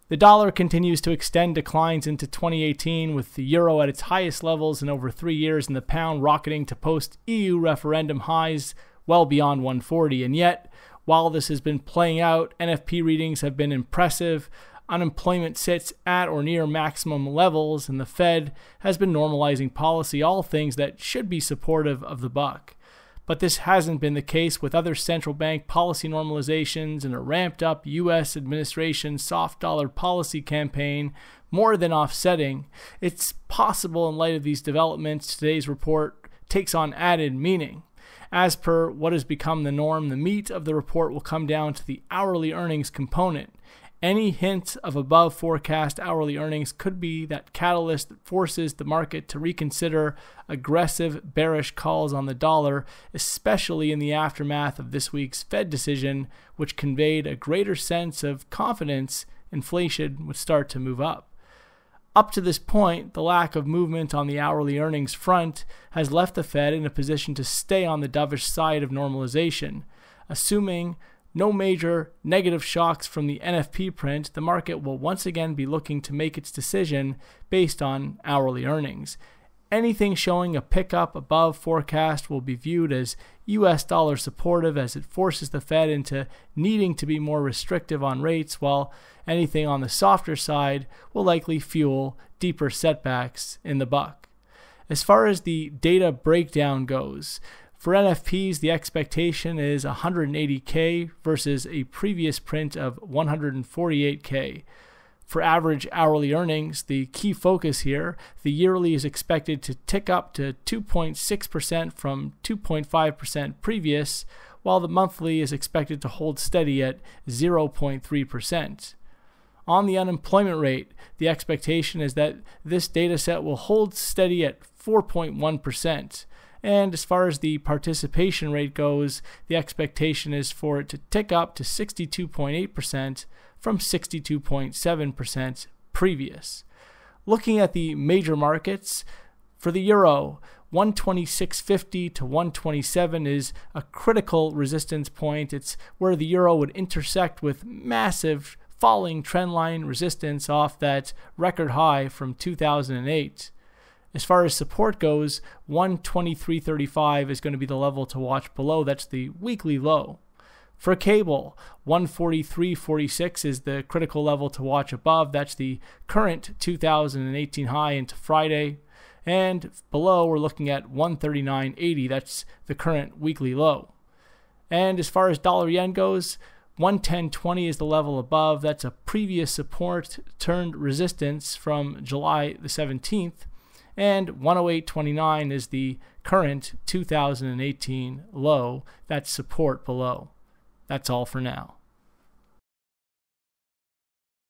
The dollar continues to extend declines into 2018, with the euro at its highest levels in over 3 years and the pound rocketing to post-EU referendum highs well beyond 140. And yet, while this has been playing out, NFP readings have been impressive. Unemployment sits at or near maximum levels, and the Fed has been normalizing policy, all things that should be supportive of the buck. But this hasn't been the case, with other central bank policy normalizations and a ramped-up U.S. administration soft dollar policy campaign more than offsetting. It's possible in light of these developments, today's report takes on added meaning. As per what has become the norm, the meat of the report will come down to the hourly earnings component. Any hint of above forecast hourly earnings could be that catalyst that forces the market to reconsider aggressive bearish calls on the dollar, especially in the aftermath of this week's Fed decision, which conveyed a greater sense of confidence inflation would start to move up. Up to this point, the lack of movement on the hourly earnings front has left the Fed in a position to stay on the dovish side of normalization. Assuming no major negative shocks from the NFP print, the market will once again be looking to make its decision based on hourly earnings. Anything showing a pickup above forecast will be viewed as US dollar supportive, as it forces the Fed into needing to be more restrictive on rates, while anything on the softer side will likely fuel deeper setbacks in the buck. As far as the data breakdown goes, for NFPs, the expectation is 180K versus a previous print of 148K. For average hourly earnings, the key focus here, the yearly is expected to tick up to 2.6% from 2.5% previous, while the monthly is expected to hold steady at 0.3%. On the unemployment rate, the expectation is that this data set will hold steady at 4.1%. And as far as the participation rate goes, the expectation is for it to tick up to 62.8% from 62.7% previous. Looking at the major markets, for the euro, 126.50 to 127 is a critical resistance point. It's where the euro would intersect with massive falling trendline resistance off that record high from 2008. As far as support goes, 123.35 is going to be the level to watch below. That's the weekly low. For cable, 143.46 is the critical level to watch above. That's the current 2018 high into Friday. And below, we're looking at 139.80. That's the current weekly low. And as far as dollar yen goes, 110.20 is the level above. That's a previous support turned resistance from July the 17th. And 108.29 is the current 2018 low. That's support below. That's all for now.